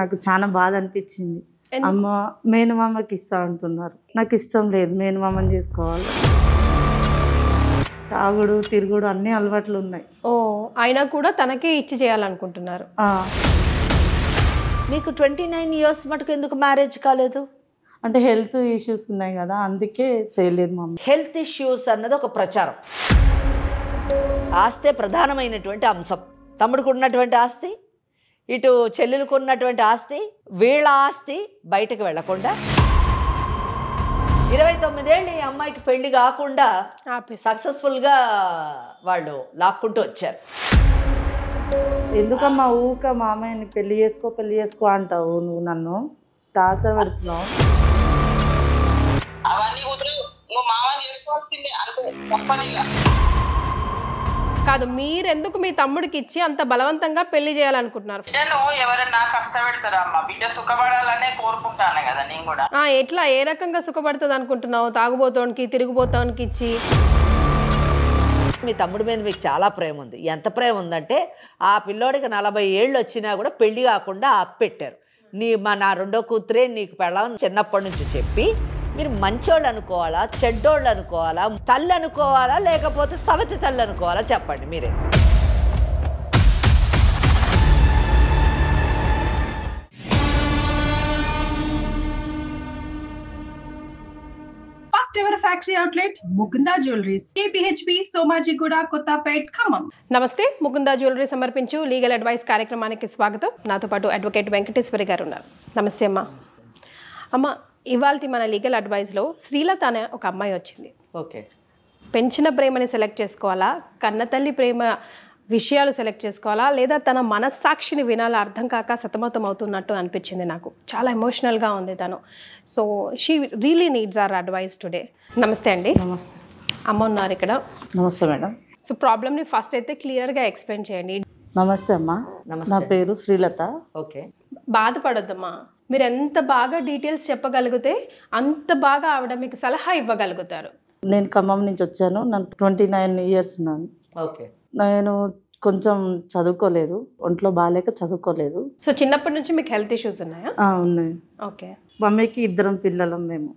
నాకు చాలా బాధ అనిపించింది. అమ్మ మేనమామకి ఇస్తా అంటున్నారు. నాకు ఇష్టం లేదు, మేనమామని చేసుకోవాలి. తాగుడు తిరుగుడు అన్ని అలవాట్లు ఉన్నాయి. ఓ అయినా కూడా తనకే ఇచ్చి చేయాలనుకుంటున్నారు. మీకు 29 years మటుకు ఎందుకు మ్యారేజ్ కాలేదు? అంటే హెల్త్ ఇష్యూస్ ఉన్నాయి కదా, అందుకే చేయలేదు మమ్మీ. హెల్త్ ఇష్యూస్ అన్నది ఒక ప్రచారం. ఆస్తే ప్రధానమైనటువంటి అంశం. తమ్ముడికి ఉన్నటువంటి ఆస్తి, ఇటు చెల్లెలకు ఉన్నటువంటి ఆస్తి, వీళ్ళ ఆస్తి బయటకు వెళ్లకుండా 29 ఏళ్ళు ఈ అమ్మాయికి పెళ్లి కాకుండా సక్సెస్ఫుల్గా వాళ్ళు లాక్కుంటూ వచ్చారు. ఎందుకమ్మా ఊక మామయ్యని పెళ్లి చేసుకో అంటావు? నువ్వు నన్ను టార్చర్ పెడుతున్నావు. కాదు, మీరెందుకు మీ తమ్ముడికి ఇచ్చి అంత బలవంతంగా పెళ్లి చేయాలనుకుంటున్నారు? ఎవరైనా కష్టపెడతారా అమ్మ? బిడ్డ సుఖపడాలనే కోరుకుంటాను కదా నేను కూడా. ఎట్లా, ఏ రకంగా సుఖపడుతుంది అనుకుంటున్నావు? తాగుబోతోనికి తిరుగుబోతోనికి ఇచ్చి? మీ తమ్ముడి మీద మీకు చాలా ప్రేమ ఉంది. ఎంత ప్రేమ ఉందంటే ఆ పిల్లోడికి 40 ఏళ్ళు వచ్చినా కూడా పెళ్లి కాకుండా ఆపెట్టారు. నా రెండో కూతురే నీకు పెళ్ళం చిన్నప్పటి నుంచి చెప్పి మీరు మంచోళ్ళు అనుకోవాలా, చెడ్డోళ్ళు అనుకోవాలా, తల్లి అనుకోవాలా, లేకపోతే సవతి తల్లి అనుకోవాలా? చెప్పండి మీరే. First ever factory outlet Mukunda jewelleries, KPHP, Somajiguda, Kothapet, Khammam. నమస్తే, ముకుందా జ్యువెలరీ సమర్పించు లీగల్ అడ్వైస్ కార్యక్రమానికి స్వాగతం. నాతో పాటు అడ్వకేట్ వెంకటేశ్వరి గారు ఉన్నారు. నమస్తే అమ్మ. అమ్మ, ఇవాళ మన లీగల్ అడ్వైస్లో శ్రీలత అనే ఒక అమ్మాయి వచ్చింది. ఓకే, పెంచిన ప్రేమని సెలెక్ట్ చేసుకోవాలా, కన్నతల్లి ప్రేమ విషయాలు సెలెక్ట్ చేసుకోవాలా, లేదా తన మనస్సాక్షిని వినాలా అర్థం కాక సతమతం అవుతున్నట్టు అనిపించింది నాకు. చాలా ఎమోషనల్గా ఉంది తను. So she really needs our advice today. నమస్తే అండి. నమస్తే. అమ్మ ఉన్నారు ఇక్కడ. నమస్తే మేడం. సో ప్రాబ్లమ్ని ఫస్ట్ అయితే క్లియర్గా ఎక్స్ప్లెయిన్ చేయండి. నమస్తే అమ్మా, నా పేరు శ్రీలత. ఓకే, బాధపడొద్దమ్మా. మీరు ఎంత బాగా డీటెయిల్స్ చెప్పగలిగితే అంత బాగా ఆవిడ మీకు సలహా ఇవ్వగలుగుతారు. నేను ఖమ్మం నుంచి వచ్చాను. నాకు 29 years ఉన్నాను. ఓకే. నేను కొంచెం చదువుకోలేదు, ఒంట్లో బాగాలేక చదువుకోలేదు. సో చిన్నప్పటి నుంచి మీకు హెల్త్ ఇష్యూస్ ఉన్నాయా? ఉన్నాయి. ఓకే. మమ్మీకి 2 పిల్లలం మేము,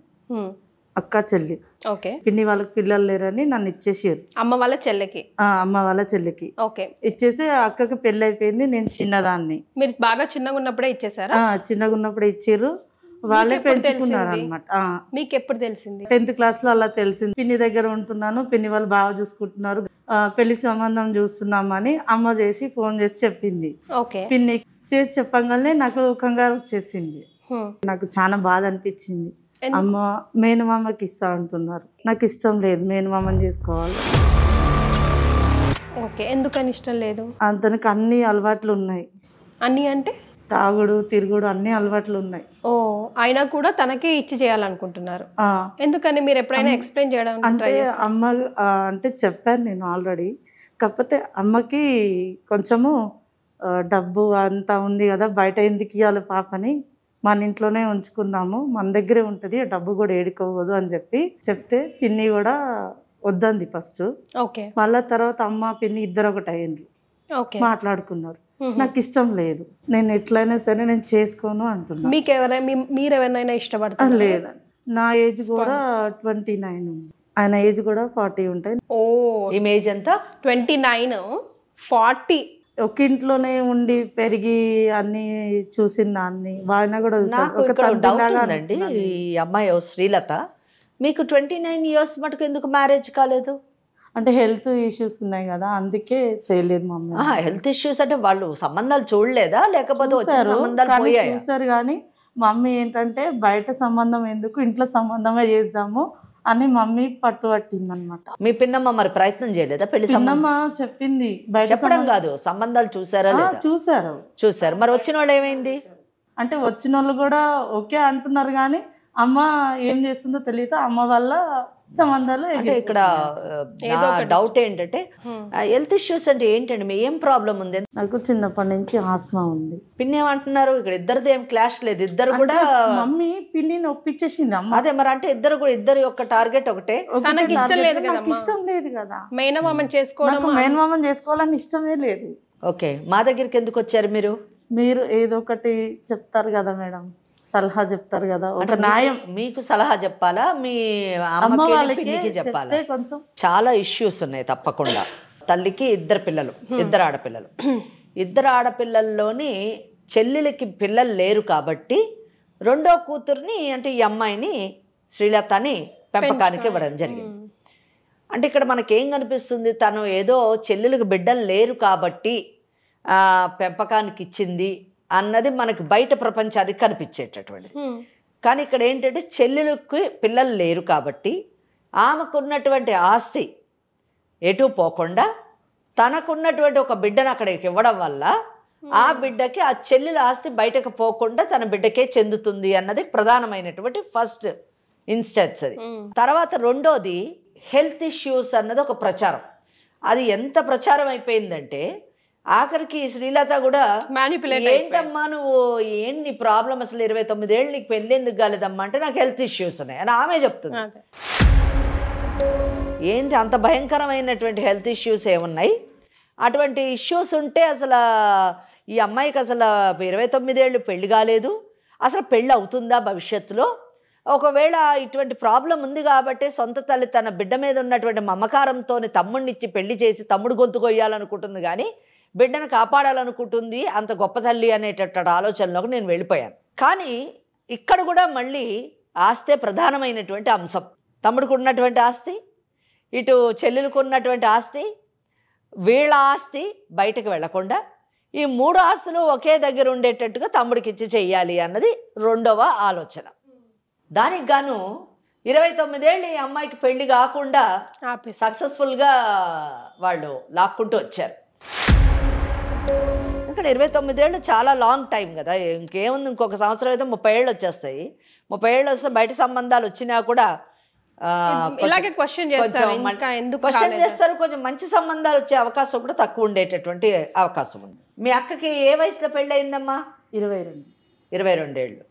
అక్క చెల్లి. ఓకే. పిన్ని వాళ్ళకి పిల్లలు లేరని నన్ను ఇచ్చేసారు. అమ్మ వాళ్ళ చెల్లికి? అమ్మ వాళ్ళ చెల్లికి. ఓకే. ఇచ్చేసి అక్కకి పెళ్ళి అయిపోయింది. నేను చిన్నదాన్ని. మీరు బాగా చిన్నగా ఉన్నప్పుడే ఇచ్చేసారా? చిన్నగా ఉన్నప్పుడే ఇచ్చారు. వాళ్ళే పెంచుకున్నారు అనమాట. మీకు ఎప్పుడు తెలిసింది? 10th class లో అలా తెలిసింది. పిన్ని దగ్గర ఉంటున్నాను, పిన్ని వాళ్ళు బాగా చూసుకుంటున్నారు, పెళ్లి సంబంధం చూస్తున్నామని అమ్మ చేసి ఫోన్ చేసి చెప్పింది. ఓకే. పిన్ని చేసి చెప్పగానే నాకు కంగారు వచ్చేసింది. నాకు చాలా బాధ అనిపించింది. అమ్మ మేనమామకి ఇస్తా అంటున్నారు. నాకు ఇష్టం లేదు, మేనమామని చేసుకోవాలి. ఓకే. ఎందుకని ఇష్టం లేదు? అతనికి అన్ని అలవాట్లు ఉన్నాయి. అన్ని అంటే? తాగుడు తిరుగుడు అన్ని అలవాట్లు ఉన్నాయి. ఓ అయినా కూడా తనకే ఇచ్చి చేయాలనుకుంటున్నారు. ఎందుకని? మీరు ఎప్పుడైనా ఎక్స్ప్లెయిన్ చేయడం? అంటే అమ్మ అంటే చెప్పాను నేను ఆల్రెడీ. కాకపోతే అమ్మకి కొంచెము డబ్బు అంతా ఉంది కదా, బయట ఎందుకు ఇవ్వాలి పాపని, మన ఇంట్లోనే ఉంచుకుందాము, మన దగ్గరే ఉంటుంది, డబ్బు కూడా ఏడుకోవద్దు అని చెప్తే పిన్ని కూడా వద్దంది ఫస్ట్. ఓకే. మళ్ళా తర్వాత అమ్మ పిన్ని ఇద్దరు ఒకటి అయ్యిండ్రు, మాట్లాడుకున్నారు. నాకు ఇష్టం లేదు, నేను ఎట్లయినా సరే నేను చేసుకోను అంటున్నా. మీరెవరైనా ఇష్టపడతారు? లేదు, నా ఏజ్ కూడా 29 ఉంది, ఆయన ఏజ్ కూడా 40 ఉంటాయి. ఓ ఈ ఏజ్ ఎంత? 29, 40. ఒక ఇంట్లోనే ఉండి పెరిగి అన్ని చూసిన దాన్ని ఆయన కూడా చూసాడు. ఈ అమ్మాయి శ్రీలత, మీకు 29 years మటుకు ఎందుకు మ్యారేజ్ కాలేదు? అంటే హెల్త్ ఇష్యూస్ ఉన్నాయి కదా, అందుకే చేయలేదు మమ్మీ. హెల్త్ ఇష్యూస్ అంటే వాళ్ళు సంబంధాలు చూడలేదా, లేకపోతే చూసారు కానీ మమ్మీ ఏంటంటే బయట సంబంధం ఎందుకు, ఇంట్లో సంబంధమే చేద్దాము అని మమ్మీ పట్టింది అనమాట. మీ పిన్నమ్మ మరి ప్రయత్నం చేయలేదా పెళ్లి? పిన్నమ్మ చెప్పింది, బయట చెప్పడం కాదు, సంబంధాలు చూసారా? చూసారు. మరి వచ్చిన వాళ్ళు ఏమైంది అంటే వచ్చిన వాళ్ళు కూడా ఓకే అంటున్నారు కానీ అమ్మ ఏం చేస్తుందో తెలియదు, అమ్మ వల్ల సంబంధాలు. ఇక్కడ డౌట్ ఏంటంటే హెల్త్ ఇష్యూస్ అంటే ఏంటండి, మీ ఏం ప్రాబ్లం ఉంది? నాకు చిన్నప్పటి నుంచి ఆస్మా ఉంది. పిన్ని ఏమంటున్నారు? ఇక్కడ ఇద్దరిది ఏం క్లాష్ లేదు, ఇద్దరు కూడా మమ్మీ పిన్నిని ఒప్పించేసింది అమ్మ. అదే మరి, అంటే ఇద్దరు యొక్క టార్గెట్ ఒకటే. తనకి ఇష్టం లేదు కదా, ఇష్టం లేదు కదా, మేనమామని చేసుకోవాలని ఇష్టమే లేదు. ఓకే. మా దగ్గరికి ఎందుకు వచ్చారు మీరు? మీరు ఏదో ఒకటి చెప్తారు కదా మేడం, సలహా చెప్తారు కదా, ఒక న్యాయం. మీకు సలహా చెప్పాలా, మీ అమ్మ అమ్మకి వాళ్ళకి పిన్నికి చెప్పాలా? చెప్తే కొంచెం. చాలా ఇష్యూస్ ఉన్నాయి తప్పకుండా. తల్లికి 2 పిల్లలు, 2 ఆడపిల్లలు. 2 ఆడపిల్లల్లోని చెల్లెలకి పిల్లలు లేరు కాబట్టి రెండో కూతుర్ని అంటే ఈ అమ్మాయిని శ్రీలతని పెంపకానికి ఇవ్వడం జరిగింది. అంటే ఇక్కడ మనకేం కనిపిస్తుంది, తను ఏదో చెల్లెలకు బిడ్డలు లేరు కాబట్టి పెంపకానికి ఇచ్చింది అన్నది మనకి బయట ప్రపంచానికి కనిపించేటటువంటి. కానీ ఇక్కడ ఏంటంటే చెల్లెలకి పిల్లలు లేరు కాబట్టి ఆమెకున్నటువంటి ఆస్తి ఎటు పోకుండా తనకున్నటువంటి ఒక బిడ్డను అక్కడికి ఇవ్వడం వల్ల ఆ బిడ్డకి ఆ చెల్లెల ఆస్తి బయటకు పోకుండా తన బిడ్డకే చెందుతుంది అన్నది ప్రధానమైనటువంటి ఫస్ట్ ఇన్స్టెన్స్. అది తర్వాత రెండోది హెల్త్ ఇష్యూస్ అన్నది ఒక ప్రచారం. అది ఎంత ప్రచారం అయిపోయిందంటే ఆఖరికి శ్రీలత కూడా ఏంటమ్మా నువ్వు ఏంటి ప్రాబ్లం, అసలు 29 ఏళ్ళు నీకు పెళ్ళి ఎందుకు కాలేదమ్మా అంటే నాకు హెల్త్ ఇష్యూస్ ఉన్నాయి అని ఆమె చెప్తుంది. ఏంటి అంత భయంకరమైనటువంటి హెల్త్ ఇష్యూస్ ఏమున్నాయి? అటువంటి ఇష్యూస్ ఉంటే అసలు ఈ అమ్మాయికి అసలు 29 ఏళ్ళు పెళ్లి కాలేదు, అసలు పెళ్ళి అవుతుందా భవిష్యత్తులో? ఒకవేళ ఇటువంటి ప్రాబ్లం ఉంది కాబట్టి సొంత తల్లి తన బిడ్డ మీద ఉన్నటువంటి మమకారంతో తమ్ముడినిచ్చి పెళ్లి చేసి తమ్ముడు గొంతు కొయ్యాలనుకుంటుంది, కానీ బిడ్డను కాపాడాలనుకుంటుంది. అంత గొప్ప తల్లి అనేటటువంటి ఆలోచనలోకి నేను వెళ్ళిపోయాను. కానీ ఇక్కడ కూడా మళ్ళీ ఆస్తే ప్రధానమైనటువంటి అంశం. తమ్ముడికి ఉన్నటువంటి ఆస్తి, ఇటు చెల్లెలకు ఉన్నటువంటి ఆస్తి, వీళ్ళ ఆస్తి బయటకు వెళ్లకుండా ఈ 3 ఆస్తులు ఒకే దగ్గర ఉండేటట్టుగా తమ్ముడికి ఇచ్చి చెయ్యాలి అన్నది రెండవ ఆలోచన. దానికి గాను 29 ఏళ్ళు ఈ అమ్మాయికి పెళ్లి కాకుండా సక్సెస్ఫుల్గా వాళ్ళు లాక్కుంటూ వచ్చారు. ఇక్కడ 29 ఏళ్ళు చాలా లాంగ్ టైం కదా, ఇంకేముంది, ఇంకొక సంవత్సరం అయితే 30 ఏళ్ళు వచ్చేస్తాయి. 30 ఏళ్ళు వస్తే బయట సంబంధాలు వచ్చినా కూడా క్వశ్చన్ చేస్తారు. కొంచెం మంచి సంబంధాలు వచ్చే అవకాశం కూడా తక్కువ ఉండేటటువంటి అవకాశం ఉంది. మీ అక్కకి ఏ వయసులో పెళ్ళి అయిందమ్మా? 22 ఏళ్ళు.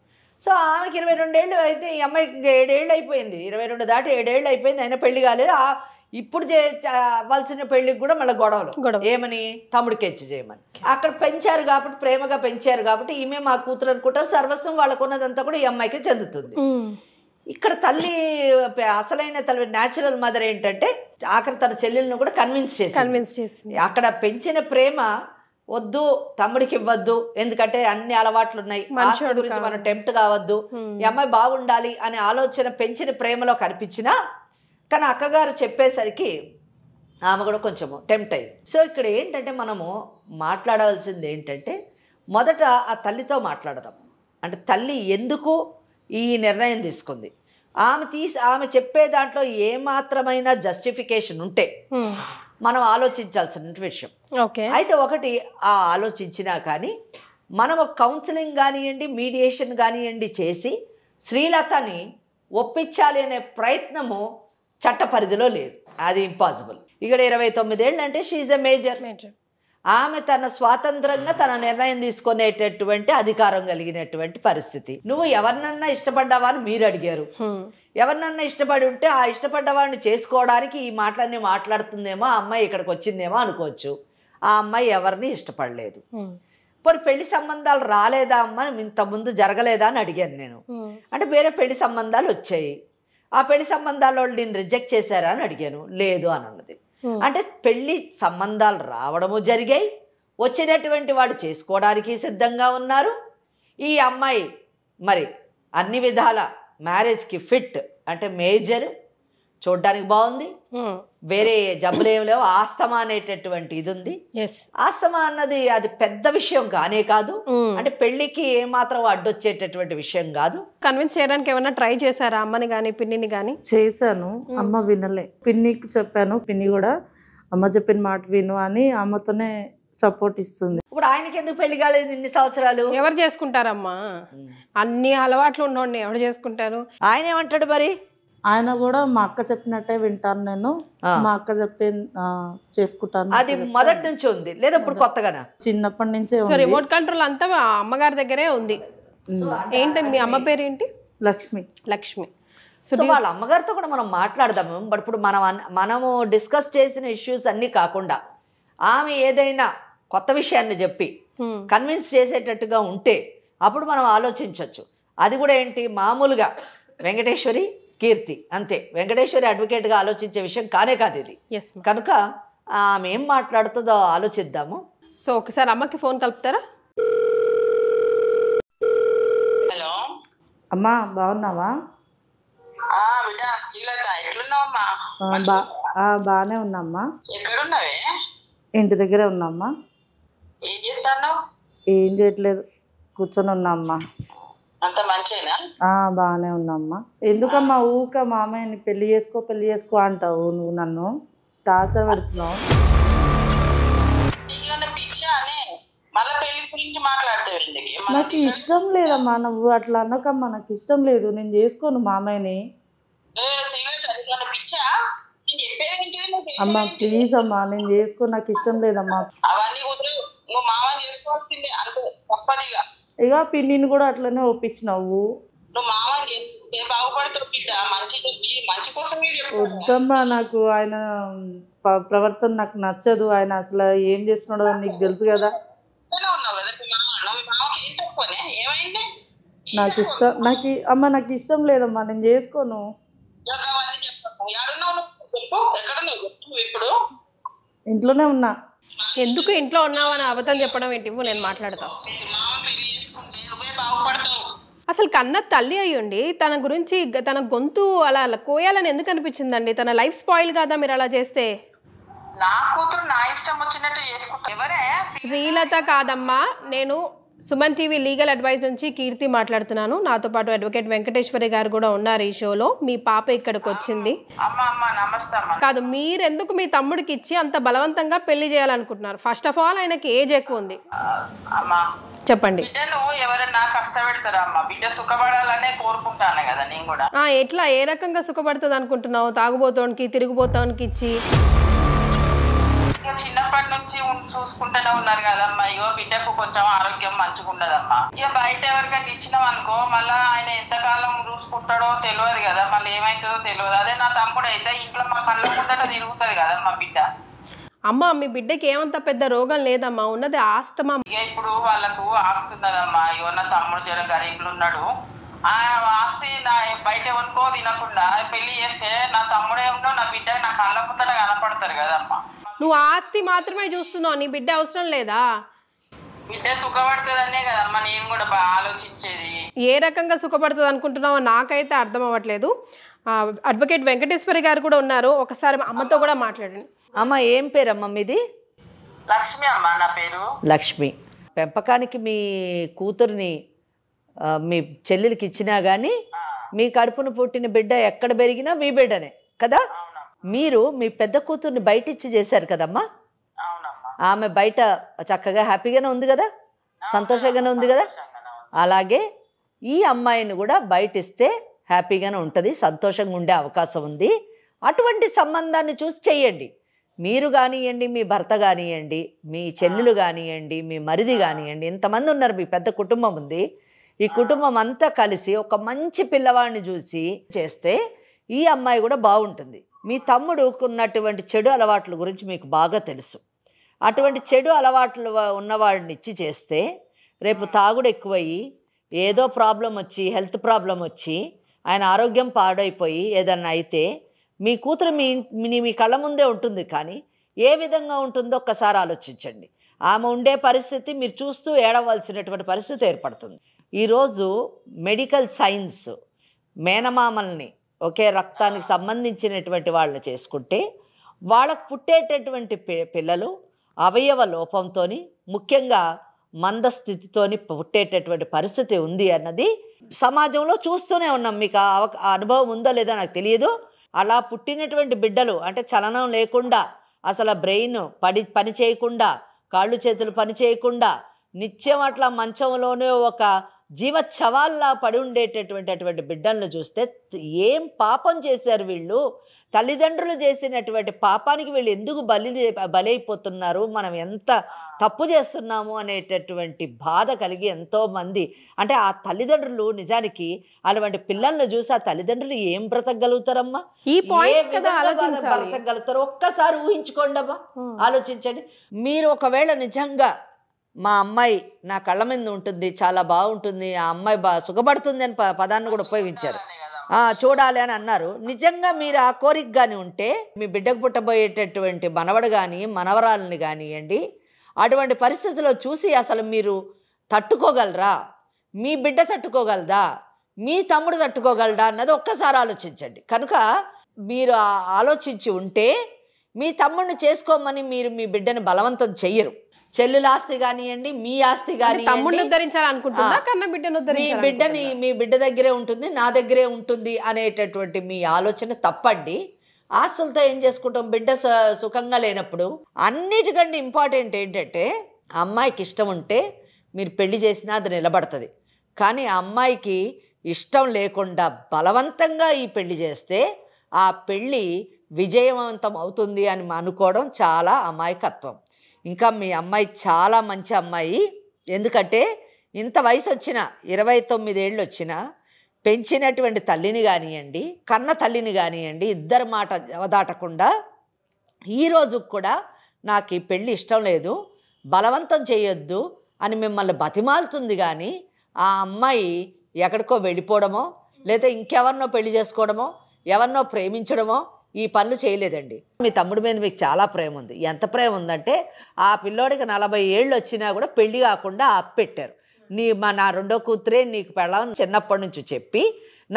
సో ఆమెకి 22 ఏళ్ళు అయితే ఈ అమ్మాయికి 7 ఏళ్ళు అయిపోయింది. 22 దాటి 7 ఏళ్ళు అయిపోయింది, అయినా పెళ్లి కాలేదు. ఇప్పుడు అవ్వాల్సిన పెళ్లికి కూడా మళ్ళీ గొడవలు. ఏమని? తమ్ముడికి ఇచ్చి చేయమని. అక్కడ పెంచారు కాబట్టి, ప్రేమగా పెంచారు కాబట్టి ఈమె మా కూతురు అనుకుంటారు. సర్వస్వం వాళ్ళకున్నదంతా కూడా ఈ అమ్మాయికి చెందుతుంది. ఇక్కడ తల్లి, అసలైన తల్లి, న్యాచురల్ మదర్ ఏంటంటే ఆఖరి తన చెల్లెలను కూడా కన్విన్స్ చేసి అక్కడ పెంచిన ప్రేమ వద్దు తమ్ముడికి ఇవ్వద్దు, ఎందుకంటే అన్ని అలవాట్లు ఉన్నాయి, ఆస్తి గురించి మనం టెంప్ట్ కావద్దు, ఈ అమ్మాయి బాగుండాలి అనే ఆలోచన పెంచిన ప్రేమలో కనిపించినా కానీ అక్కగారు చెప్పేసరికి ఆమె కూడా కొంచెము టెంప్ట్ అయ్యింది. సో ఇక్కడ ఏంటంటే మనము మాట్లాడవలసింది ఏంటంటే మొదట ఆ తల్లితో మాట్లాడదాం. అంటే తల్లి ఎందుకు ఈ నిర్ణయం తీసుకుంది, ఆమె చెప్పే దాంట్లో ఏమాత్రమైన జస్టిఫికేషన్ ఉంటే మనం ఆలోచించాల్సిన విషయం. అయితే ఒకటి ఆలోచించినా కానీ మనం కౌన్సిలింగ్ కానివ్వండి, మీడియేషన్ కానివ్వండి చేసి శ్రీలతని ఒప్పించాలి అనే ప్రయత్నము చట్ట పరిధిలో లేదు, అది ఇంపాసిబుల్. ఇక్కడ 29 ఏళ్ళు అంటే షీఈ్ ఎ మేజర్. ఆమె తన స్వాతంత్రంగా తన నిర్ణయం తీసుకునేటటువంటి అధికారం కలిగినటువంటి పరిస్థితి. నువ్వు ఎవరినన్నా ఇష్టపడ్డావా అని మీరు అడిగారు. ఎవరినన్నా ఇష్టపడి ఉంటే ఆ ఇష్టపడ్డవాడిని చేసుకోవడానికి ఈ మాటలన్నీ మాట్లాడుతుందేమో, ఆ అమ్మాయి ఇక్కడికి వచ్చిందేమో అనుకోవచ్చు. ఆ అమ్మాయి ఎవరిని ఇష్టపడలేదు. మరి పెళ్లి సంబంధాలు రాలేదా అమ్మ, ఇంతకుముందు జరగలేదా అని అడిగాను నేను. అంటే వేరే పెళ్లి సంబంధాలు వచ్చాయి, ఆ పెళ్లి సంబంధాల్లో నేను రిజెక్ట్ చేశారా అని అడిగాను. లేదు అని అన్నది. అంటే పెళ్లి సంబంధాలు రావడము జరిగాయి, వచ్చినటువంటి వాడు చేసుకోవడానికి సిద్ధంగా ఉన్నారు. ఈ అమ్మాయి మరి అన్ని విధాల మ్యారేజ్కి ఫిట్, అంటే మేజర్, చూడ్డానికి బాగుంది, వేరే జబ్బులు ఏమి లేవు, ఆస్తమా అనేటటువంటి ఇది ఉంది. ఆస్తమా అన్నది అది పెద్ద విషయం కానే కాదు, అంటే పెళ్లికి ఏమాత్రం అడ్డొచ్చేటటువంటి విషయం కాదు. కన్విన్స్ చేయడానికి ఏమైనా ట్రై చేశారా అమ్మని కానీ పిన్నిని కానీ? చేశాను, అమ్మ వినలే. పిన్నికి చెప్పాను, పిన్ని కూడా అమ్మ చెప్పిన మాట విను అని అమ్మతోనే సపోర్ట్ ఇస్తుంది. ఇప్పుడు ఆయనకి ఎందుకు పెళ్లి కాలేదు ఇన్ని సంవత్సరాలు? ఎవరు చేసుకుంటారమ్మా, అన్ని అలవాట్లు ఉన్నోడిని ఎవరు చేసుకుంటారు? ఆయన ఏమంటాడు మరి? ఆయన కూడా మా అక్క చెప్పినట్టే వింటాను, నేను మా అక్క చెప్పి చేసుకుంటాను. అది మొదటి నుంచి ఉంది లేదా ఇప్పుడు కొత్తగానా? చిన్నప్పటి నుంచే. సో రిమోట్ కంట్రోల్ అంతా అమ్మగారి దగ్గరే ఉంది. ఏంటి మీ అమ్మ పేరు ఏంటి? లక్ష్మి. సో వాళ్ళ అమ్మగారితో కూడా మనం మాట్లాడదాము. బట్ ఇప్పుడు మనము డిస్కస్ చేసిన ఇష్యూస్ అన్నీ కాకుండా ఆమె ఏదైనా కొత్త విషయాన్ని చెప్పి కన్విన్స్ చేసేటట్టుగా ఉంటే అప్పుడు మనం ఆలోచించవచ్చు. అది కూడా ఏంటి, మామూలుగా వెంకటేశ్వరి కీర్తి అంతే, వెంకటేశ్వరి అడ్వకేట్గా ఆలోచించే విషయం కానే కాదు ఇది. కనుక ఆమె ఏం మాట్లాడుతుందో ఆలోచిద్దాము. సో ఒకసారి అమ్మకి ఫోన్ కలుపుతారా? హలో అమ్మా బాగున్నావా? బిడ్డ శ్రీలత ఎట్లున్నావమ్మా? బాగానే ఉన్నామ్మా. ఎక్కడున్నావే? ఇంటి దగ్గరే ఉన్నామ్మా. ఏం చేస్తాను? ఏం చేయట్లేదు, కూర్చొని ఉన్నామ్మా. అంత మంచిగా బాగానే ఉన్నామ్మా. ఎందుకమ్మా ఊక మామయ్యని పెళ్లి చేసుకో అంటావు, నువ్వు నన్ను టార్చర్ పెడుతున్నావు. మళ్ళీ పెళ్లి గురించి మాట్లాడతావు. నాకు ఇష్టం లేదమ్మా, నువ్వు అట్లా అనకమ్మా, నాకు ఇష్టం లేదు, నేను చేసుకోను మామయ్యని. అమ్మా ప్లీజ్ అమ్మా, నేను చేసుకో, నాకు ఇష్టం లేదమ్మా. ఇక పిన్నిని కూడా అట్లనే ఒప్పించినావు. వద్దమ్మా, నాకు ఆయన ప్రవర్తన నాకు నచ్చదు. ఆయన అసలు ఏం చేస్తున్నాడో నీకు తెలుసు కదా. నాకు ఇష్టం లేదమ్మా, నేను చేసుకోను. ఇంట్లోనే ఉన్నా. ఎందుకు ఇంట్లో ఉన్నావు అని అబద్ధం చెప్పడం ఏంటి? నేను మాట్లాడతా. అసలు కన్న తల్లి అయ్యుండి తన గురించి తన గొంతు అలా కోయాలని ఎందుకు అనిపించిందండి? తన లైఫ్ స్పాయిల్ కాదా మీరు అలా చేస్తే? నా కూతురు నా ఇష్టం వచ్చినట్టు చేసుకుంటా. ఎవరే? శ్రీలత కాదమ్మా, నేను సుమన్ టీవీ లీగల్ అడ్వైస్ నుంచి కీర్తి మాట్లాడుతున్నాను. నాతో పాటు అడ్వకేట్ వెంకటేశ్వరి గారు కూడా ఉన్నారు ఈ షోలో. మీ పాప ఇక్కడికి వచ్చింది. కాదు, మీరెందుకు మీ తమ్ముడికి ఇచ్చి అంత బలవంతంగా పెళ్లి చేయాలనుకుంటున్నారు? ఫస్ట్ ఆఫ్ ఆల్ ఆయనకి ఏజ్ ఎక్కువ ఉంది. చెప్పండి. బిడ్డను ఎవరైనా కష్టపెడతారా అమ్మా? బిడ్డ సుఖపడాలనే కోరుకుంటాను కదా నేను కూడా. ఎట్లా, ఏ రకంగా సుఖపడుతుంది అనుకుంటున్నావు? తాగుబోతోనికి తిరుగుబోతోనికి ఇచ్చి చిన్నప్పటి నుంచి చూసుకుంటూనే ఉన్నారు కదమ్మా. ఇగో బిడ్డకు కొంచెం ఆరోగ్యం మంచిగా ఉండదమ్మా. ఇక బయట ఎవరికైనా ఇచ్చినాం అనుకో, మళ్ళీ ఆయన ఎంతకాలం చూసుకుంటాడో తెలియదు కదా, మళ్ళీ ఏమైతుందో తెలియదు. అదే నా తమ్ముడు అయితే ఇంట్లో మా కళ్ళ ముందట తిరుగుతుంది కదమ్మా బిడ్డ. అమ్మ, మీ బిడ్డకి ఏమంత పెద్ద రోగం లేదమ్మా, ఉన్నది ఆస్తమా. ఇక ఇప్పుడు వాళ్ళకు ఆస్తున్నదమ్మా. ఇగో నా తమ్ముడు జర గరీబులు ఉన్నాడు. ఆ ఆస్తి నా బయట ఎవరికో తినకుండా పెళ్లి చేస్తే నా తమ్ముడే ఉన్నో నా బిడ్డ నా కళ్ళ ముందట కనపడతారు కదమ్మా. నువ్వు ఆస్తి మాత్రమే చూస్తున్నావు, నీ బిడ్డ అవసరం లేదా? బిడ్డ సుఖపడుతుందనే కదమ్మా నేను కూడా బాగా ఆలోచించేది. ఏ రకంగా సుఖపడుతుంది అనుకుంటున్నావో నాకైతే అర్థం అవ్వట్లేదు. అడ్వకేట్ వెంకటేశ్వరి గారు కూడా ఉన్నారు, ఒకసారి అమ్మతో కూడా మాట్లాడండి. అమ్మ ఏం పేరమ్మ మీది? లక్ష్మి అమ్మ నా పేరు. లక్ష్మి. పెంపకానికి మీ కూతుర్ని మీ చెల్లెలికి ఇచ్చినా కానీ మీ కడుపును పుట్టిన బిడ్డ ఎక్కడ పెరిగినా మీ బిడ్డనే కదా. మీరు మీ పెద్ద కూతుర్ని బయట ఇచ్చి చేశారు కదమ్మా. ఆమె బయట చక్కగా హ్యాపీగానే ఉంది కదా, సంతోషంగానే ఉంది కదా. అలాగే ఈ అమ్మాయిని కూడా బయట ఇస్తే హ్యాపీగానే ఉంటుంది, సంతోషంగా ఉండే అవకాశం ఉంది. అటువంటి సంబంధాన్ని చూసి చెయ్యండి. మీరు కానివ్వండి, మీ భర్త కానివ్వండి, మీ చెల్లెలు కానివ్వండి, మీ మరిది కానివ్వండి, ఇంతమంది ఉన్నారు, మీ పెద్ద కుటుంబం ఉంది. ఈ కుటుంబం అంతా కలిసి ఒక మంచి పిల్లవాడిని చూసి చేస్తే ఈ అమ్మాయి కూడా బాగుంటుంది. మీ తమ్ముడుకు ఉన్నటువంటి చెడు అలవాట్ల గురించి మీకు బాగా తెలుసు. అటువంటి చెడు అలవాట్లు ఉన్నవాడిని ఇచ్చి చేస్తే రేపు తాగుడు ఎక్కువయ్యి ఏదో ప్రాబ్లం వచ్చి, హెల్త్ ప్రాబ్లం వచ్చి ఆయన ఆరోగ్యం పాడైపోయి ఏదన్నా అయితే మీ కూతురు మీ కళ్ళ ముందే ఉంటుంది. కానీ ఏ విధంగా ఉంటుందో ఒక్కసారి ఆలోచించండి. ఆమె ఉండే పరిస్థితి మీరు చూస్తూ ఏడవలసినటువంటి పరిస్థితి ఏర్పడుతుంది. ఈరోజు మెడికల్ సైన్స్ మేనమామల్ని ఒకే రక్తానికి సంబంధించినటువంటి వాళ్ళని చేసుకుంటే వాళ్ళకు పుట్టేటటువంటి పిల్లలు అవయవ లోపంతో, ముఖ్యంగా మందస్థితితోని పుట్టేటటువంటి పరిస్థితి ఉంది అన్నది సమాజంలో చూస్తూనే ఉన్నాం. మీకు ఆ అనుభవం ఉందో లేదో నాకు తెలియదు. అలా పుట్టినటువంటి బిడ్డలు అంటే చలనం లేకుండా, అసలు బ్రెయిన్ పని చేయకుండా, కాళ్ళు చేతులు పని చేయకుండా నిత్యం అట్లా మంచంలోనే ఒక జీవచ్చవాల్లా పడి ఉండేటటువంటి బిడ్డలను చూస్తే ఏం పాపం చేశారు వీళ్ళు, తల్లిదండ్రులు చేసినటువంటి పాపానికి వీళ్ళు ఎందుకు బలైపోతున్నారు, మనం ఎంత తప్పు చేస్తున్నాము అనేటటువంటి బాధ కలిగి ఎంతోమంది, అంటే ఆ తల్లిదండ్రులు నిజానికి అటువంటి పిల్లలను చూసి ఆ తల్లిదండ్రులు ఏం బ్రతకగలుగుతారమ్మా, బ్రతకగలుగుతారు ఒక్కసారి ఊహించుకోండి అమ్మా, ఆలోచించండి. మీరు ఒకవేళ నిజంగా మా అమ్మాయి నా కళ్ళ మీద ఉంటుంది, చాలా బాగుంటుంది, ఆ అమ్మాయి సుఖపడుతుంది అని పదాన్ని కూడా ఉపయోగించారు. చూడాలి అని అన్నారు. నిజంగా మీరు ఆ కోరిక కానీ ఉంటే మీ బిడ్డకు పుట్టబోయేటటువంటి మనవడు కానీ మనవరాలని కానివ్వండి, అటువంటి పరిస్థితుల్లో చూసి అసలు మీరు తట్టుకోగలరా, మీ బిడ్డ తట్టుకోగలదా, మీ తమ్ముడు తట్టుకోగలడా అన్నది ఒక్కసారి ఆలోచించండి. కనుక మీరు ఆలోచించి ఉంటే మీ తమ్ముడిని చేసుకోమని మీరు మీ బిడ్డని బలవంతం చెయ్యరు. చెల్లుల ఆస్తి కానివ్వండి, మీ ఆస్తి కానివ్వండి, మీ బిడ్డ దగ్గరే ఉంటుంది, నా దగ్గరే ఉంటుంది అనేటటువంటి మీ ఆలోచన తప్పండి. ఆస్తులతో ఏం చేసుకుంటాం? బిడ్డ సుఖంగా లేనప్పుడు. అన్నిటికంటే ఇంపార్టెంట్ ఏంటంటే అమ్మాయికి ఇష్టం ఉంటే మీరు పెళ్లి చేసినా అది నిలబడుతుంది. కానీ ఆ అమ్మాయికి ఇష్టం లేకుండా బలవంతంగా ఈ పెళ్లి చేస్తే ఆ పెళ్ళి విజయవంతం అవుతుంది అని అనుకోవడం చాలా అమాయకత్వం. ఇంకా మీ అమ్మాయి చాలా మంచి అమ్మాయి. ఎందుకంటే ఇంత వయసు వచ్చినా, 29 ఏళ్ళు వచ్చినా పెంచినటువంటి తల్లిని కానివ్వండి, కన్న తల్లిని కానివ్వండి, ఇద్దరు మాట అవదాటకుండా ఈరోజు కూడా నాకు ఈ పెళ్ళి ఇష్టం లేదు, బలవంతం చేయొద్దు అని మిమ్మల్ని బతిమాలుతుంది. కానీ ఆ అమ్మాయి ఎక్కడికో వెళ్ళిపోవడమో లేదా ఇంకెవరినో పెళ్లి చేసుకోవడమో ఎవరినో ప్రేమించడమో ఈ పనులు చేయలేదండి. మీ తమ్ముడి మీద మీకు చాలా ప్రేమ ఉంది. ఎంత ప్రేమ ఉందంటే ఆ పిల్లోడికి 40 ఏళ్ళు వచ్చినా కూడా పెళ్లి కాకుండా ఆపెట్టారు. నా రెండో కూతురే నీకు పెళ్ళామని చిన్నప్పటి నుంచి చెప్పి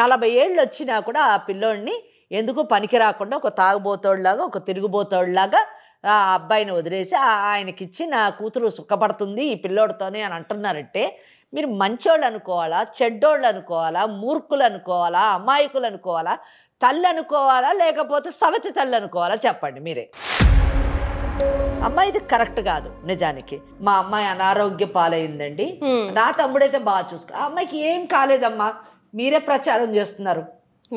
40 ఏళ్ళు వచ్చినా కూడా ఆ పిల్లోడిని ఎందుకు పనికి రాకుండా ఒక తాగుబోతోళ్ళలాగా, ఒక తిరుగుబోతోళ్ళలాగా ఆ అబ్బాయిని వదిలేసి ఆయనకిచ్చి నా కూతురు సుఖపడుతుంది ఈ పిల్లోడితోనే అని అంటున్నారంటే మీరు మంచోళ్ళు అనుకోవాలా, చెడ్డోళ్ళు అనుకోవాలా, మూర్ఖులు అనుకోవాలా, అమాయకులు అనుకోవాలా, తల్లి అనుకోవాలా, లేకపోతే సవతి తల్లి అనుకోవాలా? చెప్పండి మీరే. అమ్మాయి ఇది కరెక్ట్ కాదు. నిజానికి మా అమ్మాయి అనారోగ్య పాలైందండి, నా తమ్ముడైతే బాగా చూసుకో. ఆ అమ్మాయికి ఏం కాలేదమ్మా, మీరే ప్రచారం చేస్తున్నారు.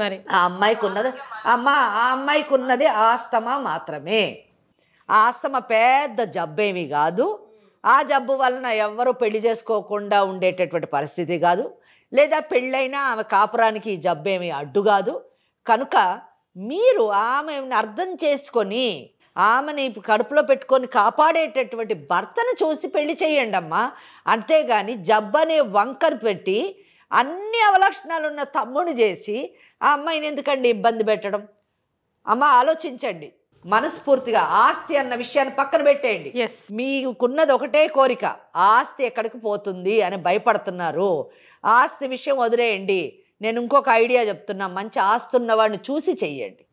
మరి ఆ అమ్మాయికి ఉన్నది ఆస్తమా మాత్రమే. ఆ ఆస్తమా పెద్ద జబ్బేమీ కాదు. ఆ జబ్బు వలన ఎవ్వరూ పెళ్లి చేసుకోకుండా ఉండేటటువంటి పరిస్థితి కాదు. లేదా పెళ్ళైనా ఆమె కాపురానికి ఈ జబ్బేమీ అడ్డు కాదు. కనుక మీరు ఆమెను అర్థం చేసుకొని ఆమెని కడుపులో పెట్టుకొని కాపాడేటటువంటి భర్తను చూసి పెళ్లి చేయండి అమ్మా. అంతేగాని జబ్బనే వంకను పెట్టి అన్ని అవలక్షణాలు ఉన్న తమ్ముడు చేసి ఆ అమ్మాయిని ఎందుకండి ఇబ్బంది పెట్టడం? అమ్మ ఆలోచించండి మనస్ఫూర్తిగా. ఆస్తి అన్న విషయాన్ని పక్కన పెట్టేయండి. మీకున్నది ఒకటే కోరిక, ఆస్తి ఎక్కడికి పోతుంది అని భయపడుతున్నారు. ఆస్తి విషయం వదిలేయండి. నేను ఇంకొక ఐడియా చెప్తున్నా, మంచి ఆస్తి ఉన్నవాడిని చూసి చెయ్యండి.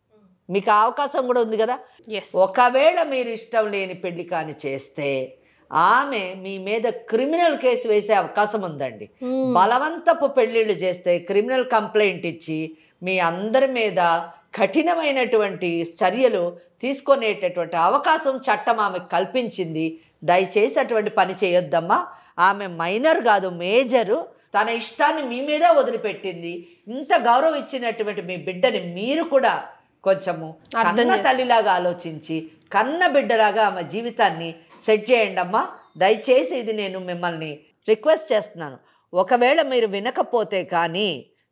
మీకు అవకాశం కూడా ఉంది కదా. ఒకవేళ మీరు ఇష్టం లేని పెళ్లి కాని చేస్తే ఆమె మీ మీద క్రిమినల్ కేసు వేసే అవకాశం ఉందండి. బలవంతపు పెళ్లిళ్ళు చేస్తే క్రిమినల్ కంప్లైంట్ ఇచ్చి మీ అందరి మీద కఠినమైనటువంటి చర్యలు తీసుకునేటటువంటి అవకాశం చట్టం ఆమెకు కల్పించింది. దయచేసి అటువంటి పని చేయొద్దమ్మా. ఆమె మైనర్ కాదు, మేజరు. తన ఇష్టాన్ని మీ మీద వదిలిపెట్టింది. ఇంత గౌరవం ఇచ్చినటువంటి మీ బిడ్డని మీరు కూడా కొంచెము కన్న తల్లిలాగా ఆలోచించి కన్న బిడ్డలాగా ఆమె జీవితాన్ని సెట్ చేయండి అమ్మా. దయచేసి ఇది నేను మిమ్మల్ని రిక్వెస్ట్ చేస్తున్నాను. ఒకవేళ మీరు వినకపోతే కానీ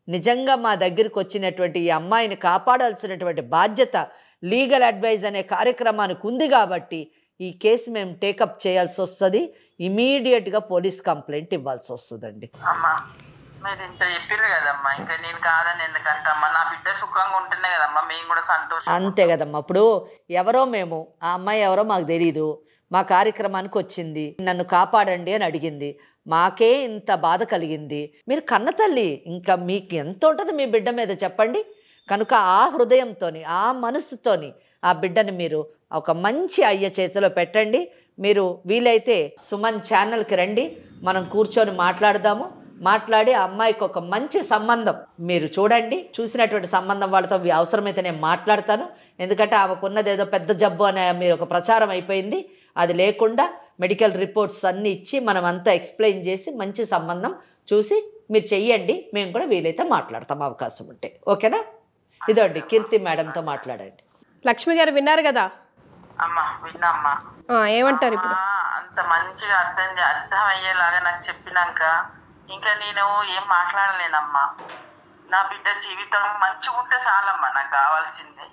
నిజంగా మా దగ్గరికి వచ్చినటువంటి ఈ అమ్మాయిని కాపాడాల్సినటువంటి బాధ్యత లీగల్ అడ్వైజ్ అనే కార్యక్రమానికి ఉంది కాబట్టి ఈ కేసు మేము టేకప్ చేయాల్సి వస్తుంది. ఇమీడియట్గా పోలీస్ కంప్లైంట్ ఇవ్వాల్సి వస్తుందండి. అమ్మా మీరు ఇంత చెప్పారు కదమ్మా, ఇంకా నేను కాదని ఎందుకంటే అమ్మా నా బిడ్డ సుఖంగా ఉంటుండే కదమ్మా, మేము కూడా సంతోషం. అంతే కదమ్మా. ఇప్పుడు ఎవరో మేము, ఆ అమ్మాయి ఎవరో మాకు తెలీదు, మా కార్యక్రమానికి వచ్చింది, నన్ను కాపాడండి అని అడిగింది. మాకే ఇంత బాధ కలిగింది. మీరు కన్న తల్లి, ఇంకా మీకు ఎంత ఉంటుంది మీ బిడ్డ మీద చెప్పండి. కనుక ఆ హృదయంతోని ఆ మనసుతోని ఆ బిడ్డని మీరు ఒక మంచి అయ్య చేతిలో పెట్టండి. మీరు వీలైతే సుమన్ ఛానల్కి రండి, మనం కూర్చొని మాట్లాడదాము. మాట్లాడి ఆ అమ్మాయికి ఒక మంచి సంబంధం మీరు చూడండి. చూసినటువంటి సంబంధం వాళ్ళతో అవసరమైతే నేను మాట్లాడతాను. ఎందుకంటే ఆమెకున్నది ఏదో పెద్ద జబ్బు అనే మీరు ఒక ప్రచారం అయిపోయింది. అది లేకుండా మెడికల్ రిపోర్ట్స్ అన్నీ ఇచ్చి మనం అంతా ఎక్స్ప్లెయిన్ చేసి మంచి సంబంధం చూసి మీరు చెయ్యండి. మేము కూడా వీలైతే మాట్లాడతాం అవకాశం ఉంటే. ఓకేనా? ఇదండి కీర్తి మేడంతో మాట్లాడండి. లక్ష్మి గారు విన్నారు కదా అమ్మా? విన్నామ్మా. ఏమంటారు ఇప్పుడు? అంత మంచిగా అర్థం అయ్యేలాగా నాకు చెప్పినాక ఇంకా నేను ఏం మాట్లాడలేనమ్మా. నా బిడ్డ జీవితం మంచిగా ఉంటే చాలమ్మా, నాకు కావాల్సిందే.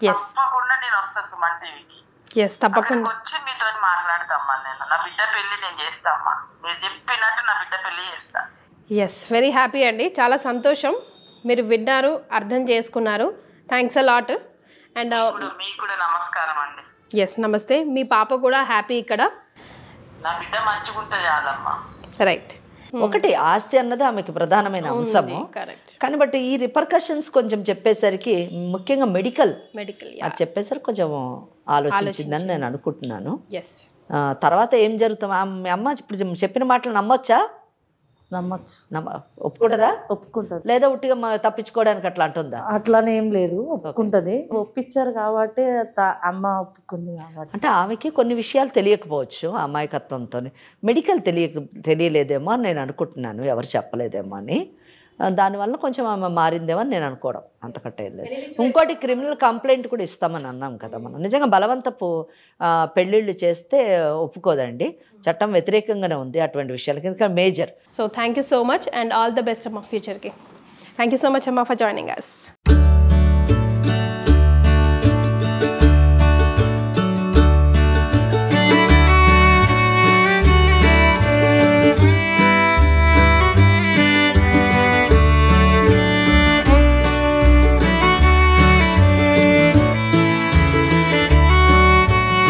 తప్పకుండా నేను వస్తా సుమన్ టీవీకి. ఎస్ తప్పకుండా వచ్చి మీతో మాట్లాడతామ్మా. నేను నా బిడ్డ పెళ్లి నేను చేస్తామ్మా. మీరు చెప్పినట్టు నా బిడ్డ పెళ్లి చేస్తా. ఎస్ వెరీ హ్యాపీ అండి, చాలా సంతోషం. మీరు విన్నారు, అర్థం చేసుకున్నారు. Thanks a lot. అండ్ మీకు కూడా నమస్కారం అండి. ఎస్ నమస్తే. మీ పాప కూడా హ్యాపీ ఇక్కడ. నా బిడ్డ మంచిగా ఉంటే చాలమ్మా. రైట్. ఒకటి ఆస్తి అన్నది ఆమెకి ప్రధానమైన అంశము. కరెక్ట్. కానీ బట్ ఈ రిపర్కషన్స్ కొంచెం చెప్పేసరికి, ముఖ్యంగా మెడికల్ అది చెప్పేసరికి కొంచెం ఆలోచించిందని నేను అనుకుంటున్నాను. ఎస్. తర్వాత ఏం జరుగుతాం? మీ అమ్మ ఇప్పుడు చెప్పిన మాటలు నమ్మొచ్చా? నమ్మచ్చు. ఒప్పుకుంటుందా? ఒప్పుకుంటుంది. లేదా ఉట్టిగా తప్పించుకోవడానికి అట్లా అంటుందా? అట్లానే ఏం లేదు, ఒప్పుకుంటుంది. ఒప్పించారు కాబట్టి అమ్మ ఒప్పుకుంది కాబట్టి. అంటే ఆమెకి కొన్ని విషయాలు తెలియకపోవచ్చు అమాయకత్వంతో. మెడికల్ తెలియలేదేమో అని నేను అనుకుంటున్నాను, ఎవరు చెప్పలేదేమో అని. దానివల్ల కొంచెం ఆమె మారిందేమో అని నేను అనుకోవడం, అంతకంటే లేదు. ఇంకోటి క్రిమినల్ కంప్లైంట్ కూడా ఇస్తామని అన్నాం కదా మనం. నిజంగా బలవంతపు పెళ్ళిళ్ళు చేస్తే ఒప్పుకోదండి, చట్టం వ్యతిరేకంగానే ఉంది అటువంటి విషయాలకి, ఎందుకంటే major. So thank you so much and all the best అమ్మ ఫ్యూచర్కి. థ్యాంక్ యూ సో మచ్ అమ్మ ఫర్ జాయినింగ్ అస్.